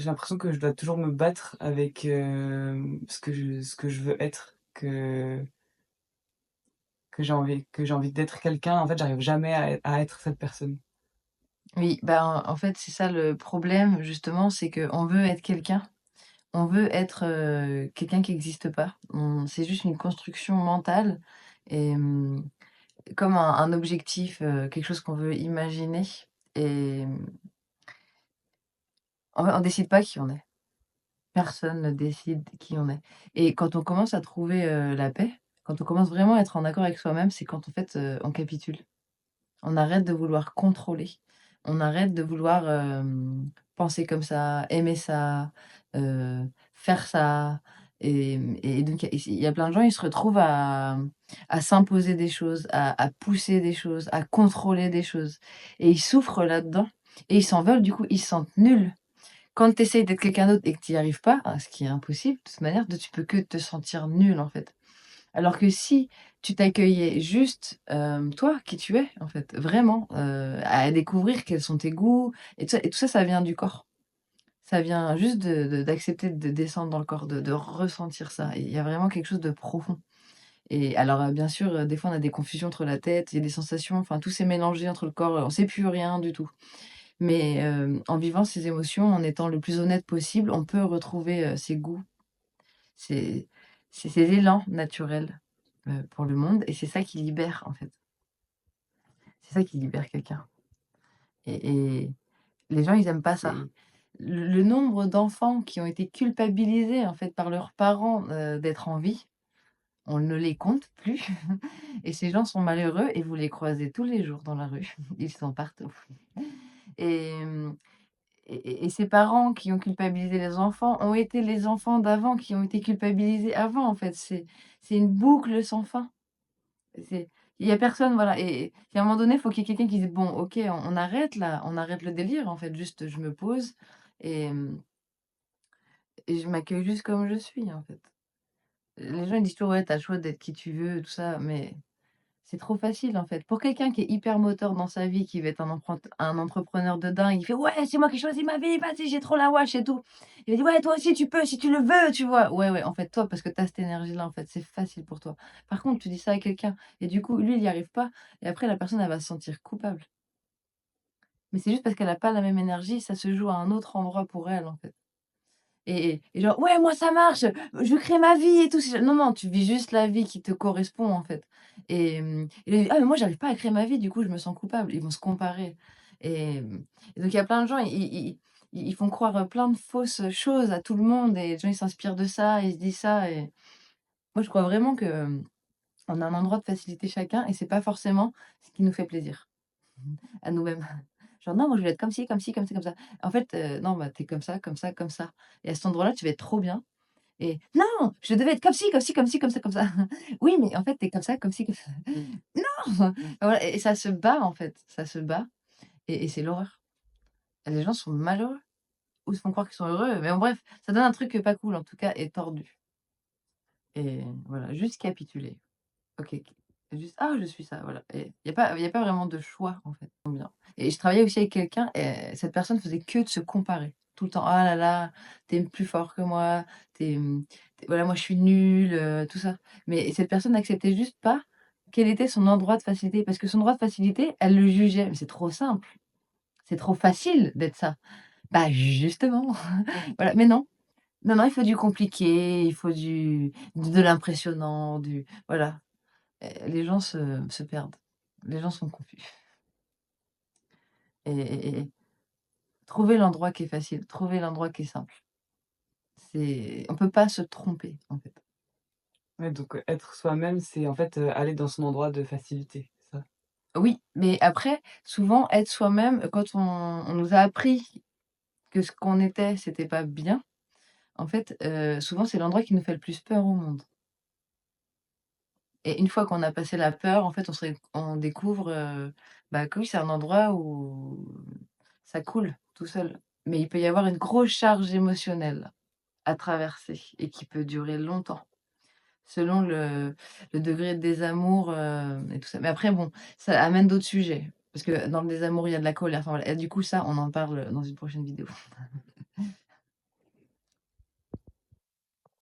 j'ai l'impression que je dois toujours me battre avec, ce que je veux être, que j'ai envie d'être quelqu'un. En fait, j'arrive jamais à être cette personne. Oui, ben, en fait, c'est ça le problème, justement, c'est qu'on veut être quelqu'un. On veut être quelqu'un qui n'existe pas. C'est juste une construction mentale et comme un objectif, quelque chose qu'on veut imaginer. Et en fait, on décide pas qui on est. Personne ne décide qui on est. Et quand on commence à trouver la paix, quand on commence vraiment à être en accord avec soi-même, c'est quand en fait on capitule. On arrête de vouloir contrôler. On arrête de vouloir, penser comme ça, aimer ça, faire ça et donc il y a plein de gens, ils se retrouvent à s'imposer des choses, à pousser des choses, à contrôler des choses et ils souffrent là-dedans et ils s'en veulent, du coup, ils se sentent nuls. Quand tu essayes d'être quelqu'un d'autre et que tu y arrives pas, ce qui est impossible de toute manière, tu peux que te sentir nul, en fait. Alors que si tu t'accueillais juste, toi, qui tu es, en fait, vraiment, à découvrir quels sont tes goûts et tout ça, ça vient du corps. Ça vient juste d'accepter de descendre dans le corps, de ressentir ça et il y a vraiment quelque chose de profond et alors, bien sûr, des fois, on a des confusions entre la tête, il y a des sensations, enfin, tout s'est mélangé entre le corps, on sait plus rien du tout. Mais, en vivant ces émotions, en étant le plus honnête possible, on peut retrouver, ses goûts, ses ces élans naturels, pour le monde et c'est ça qui libère, en fait. C'est ça qui libère quelqu'un et les gens, ils aiment pas ça. Le nombre d'enfants qui ont été culpabilisés, en fait, par leurs parents, d'être en vie, on ne les compte plus et ces gens sont malheureux et vous les croisez tous les jours dans la rue. Ils sont partout et et ces parents qui ont culpabilisé les enfants ont été les enfants d'avant qui ont été culpabilisés avant, en fait. C'est une boucle sans fin. C'est il y a personne, voilà et à un moment donné, il faut qu'il y ait quelqu'un qui dise: «Bon, OK, on arrête là, on arrête le délire, en fait, juste je me pose et et je m'accueille juste comme je suis, en fait». Les gens ils disent toujours: «Ouais, tu as le choix d'être qui tu veux, tout ça», mais c'est trop facile, en fait. Pour quelqu'un qui est hyper moteur dans sa vie, qui veut être un entrepreneur de dingue, il fait: «Ouais, c'est moi qui choisis ma vie, vas-y, j'ai trop la wesh et tout». Il va dire: «Ouais, toi aussi tu peux si tu le veux», tu vois? Ouais, ouais, en fait, toi, parce que tu as cette énergie-là, en fait, c'est facile pour toi. Par contre, tu dis ça à quelqu'un et du coup, lui, il y arrive pas et après la personne, elle va se sentir coupable. Mais c'est juste parce qu'elle a pas la même énergie, ça se joue à un autre endroit pour elle, en fait. Et genre: «Ouais, moi ça marche, je crée ma vie et tout». C'est non, non, tu vis juste la vie qui te correspond, en fait et «Ah mais moi j'arrive pas à créer ma vie, du coup je me sens coupable». Ils vont se comparer et donc il y a plein de gens, ils font croire, plein de fausses choses à tout le monde et les gens ils s'inspirent de ça, ils se disent ça et moi je crois vraiment que, on a un endroit de facilité chacun et c'est pas forcément ce qui nous fait plaisir à nous-mêmes. Genre: «Non, moi je vais être comme ci, comme ci, comme ci, comme ça». En fait, non, bah, tu es comme ça, comme ça, comme ça et à cet endroit-là, tu vas être trop bien et «Non, je devais être comme ci, comme ci, comme ci, comme ça, comme ça». Oui, mais en fait, tu es comme ça, comme ci, comme ça. Non! Voilà et ça se bat, en fait, ça se bat et c'est l'horreur. Les gens sont malheureux ou se font croire qu'ils sont heureux, mais en bref, ça donne un truc, pas cool en tout cas et tordu et voilà, juste capituler. OK, OK. Juste: «Ah, je suis ça», voilà et il y a pas vraiment de choix, en fait. Bien et je travaillais aussi avec quelqu'un et cette personne faisait que de se comparer tout le temps: «Ah là là, tu es plus fort que moi, tu voilà, moi je suis nul», tout ça. Mais cette personne n'acceptait juste pas quel était son endroit de facilité parce que son endroit de facilité, elle le jugeait. Mais c'est trop simple, c'est trop facile d'être ça. Bah, justement, voilà, mais non. Non, non, il faut du compliqué, il faut de l'impressionnant, du voilà. Les gens se perdent. Les gens sont confus et trouver l'endroit qui est facile, trouver l'endroit qui est simple. On peut pas se tromper, en fait. Ouais, donc être soi-même, c'est en fait, aller dans son endroit de facilité, c'est ça? Oui, mais après, souvent être soi-même, quand on nous a appris que ce qu'on était, c'était pas bien, en fait, souvent c'est l'endroit qui nous fait le plus peur au monde et une fois qu'on a passé la peur, en fait, on découvre, bah, que oui, c'est un endroit où ça coule tout seul. Mais il peut y avoir une grosse charge émotionnelle à traverser et qui peut durer longtemps, selon le degré de désamour, et tout ça. Mais après bon, ça amène d'autres sujets, parce que dans le désamour, il y a de la colère, enfin voilà et du coup ça, on en parle, dans une prochaine vidéo.